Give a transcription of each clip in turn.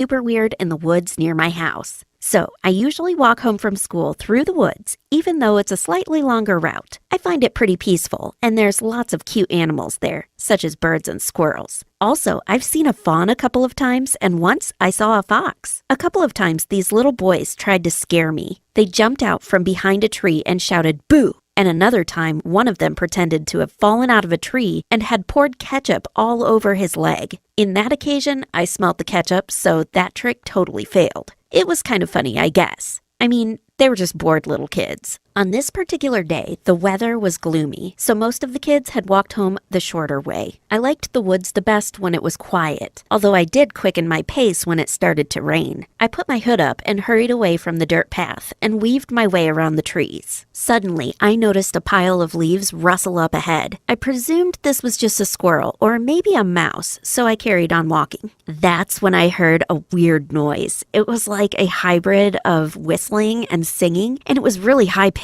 super weird in the woods near my house. So I usually walk home from school through the woods, even though it's a slightly longer route. I find it pretty peaceful, and there's lots of cute animals there, such as birds and squirrels. Also, I've seen a fawn a couple of times, and once I saw a fox. A couple of times these little boys tried to scare me. They jumped out from behind a tree and shouted, "Boo!" And another time, one of them pretended to have fallen out of a tree and had poured ketchup all over his leg. In that occasion, I smelt the ketchup, so that trick totally failed. It was kind of funny, I guess. I mean, they were just bored little kids. On this particular day, the weather was gloomy, so most of the kids had walked home the shorter way. I liked the woods the best when it was quiet, although I did quicken my pace when it started to rain. I put my hood up and hurried away from the dirt path and weaved my way around the trees. Suddenly, I noticed a pile of leaves rustle up ahead. I presumed this was just a squirrel or maybe a mouse, so I carried on walking. That's when I heard a weird noise. It was like a hybrid of whistling and singing, and it was really high-pitched.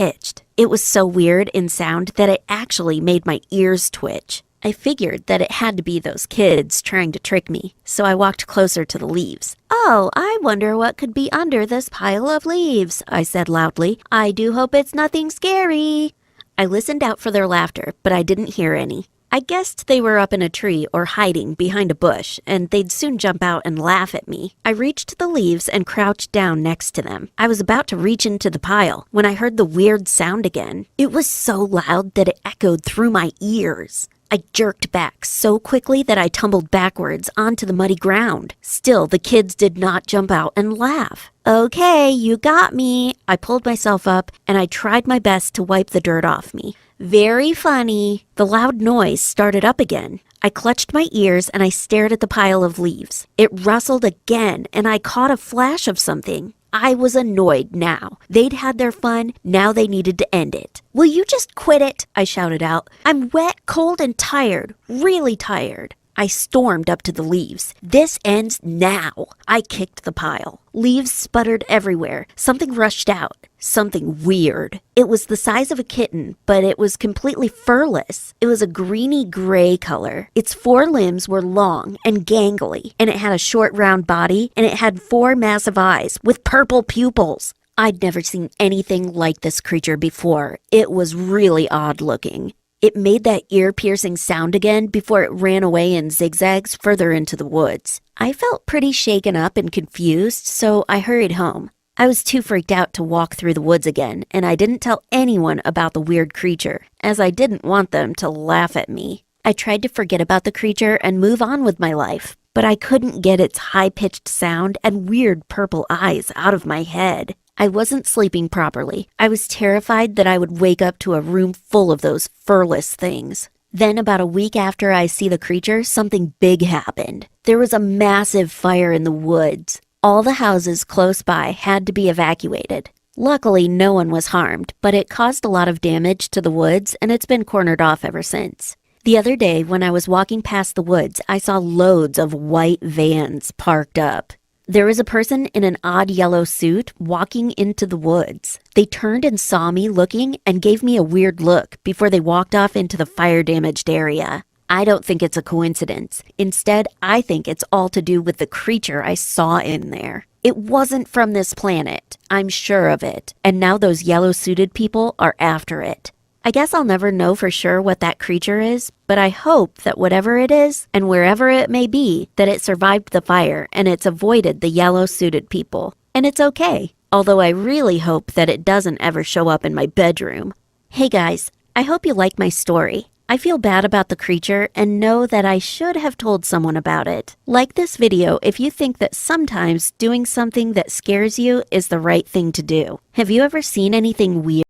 It was so weird in sound that it actually made my ears twitch. I figured that it had to be those kids trying to trick me, so I walked closer to the leaves. "Oh, I wonder what could be under this pile of leaves," I said loudly. "I do hope it's nothing scary." I listened out for their laughter, but I didn't hear any. I guessed they were up in a tree or hiding behind a bush, and they'd soon jump out and laugh at me. I reached the leaves and crouched down next to them. I was about to reach into the pile when I heard the weird sound again. It was so loud that it echoed through my ears. I jerked back so quickly that I tumbled backwards onto the muddy ground. Still, the kids did not jump out and laugh. "Okay, you got me." I pulled myself up and I tried my best to wipe the dirt off me. "Very funny." The loud noise started up again. I clutched my ears and I stared at the pile of leaves. It rustled again and I caught a flash of something. I was annoyed now. They'd had their fun, now they needed to end it. "Will you just quit it?" I shouted out. "I'm wet, cold, and tired. Really tired." I stormed up to the leaves. "This ends now." I kicked the pile. Leaves sputtered everywhere. Something rushed out. Something weird. It was the size of a kitten, but it was completely furless. It was a greeny gray color. Its 4 limbs were long and gangly, and it had a short round body, and it had 4 massive eyes with purple pupils. I'd never seen anything like this creature before. It was really odd looking. It made that ear-piercing sound again before it ran away in zigzags further into the woods. I felt pretty shaken up and confused, so I hurried home. I was too freaked out to walk through the woods again, and I didn't tell anyone about the weird creature, as I didn't want them to laugh at me. I tried to forget about the creature and move on with my life, but I couldn't get its high-pitched sound and weird purple eyes out of my head. I wasn't sleeping properly. I was terrified that I would wake up to a room full of those furless things. Then about a week after I see the creature, something big happened. There was a massive fire in the woods. All the houses close by had to be evacuated. Luckily, no one was harmed, but it caused a lot of damage to the woods, and it's been cornered off ever since. The other day, when I was walking past the woods, I saw loads of white vans parked up. There was a person in an odd yellow suit walking into the woods. They turned and saw me looking and gave me a weird look before they walked off into the fire-damaged area. I don't think it's a coincidence. Instead, I think it's all to do with the creature I saw in there. It wasn't from this planet. I'm sure of it. And now those yellow-suited people are after it. I guess I'll never know for sure what that creature is, but I hope that whatever it is, and wherever it may be, that it survived the fire and it's avoided the yellow-suited people. And it's okay, although I really hope that it doesn't ever show up in my bedroom. Hey guys, I hope you like my story. I feel bad about the creature and know that I should have told someone about it. Like this video if you think that sometimes doing something that scares you is the right thing to do. Have you ever seen anything weird?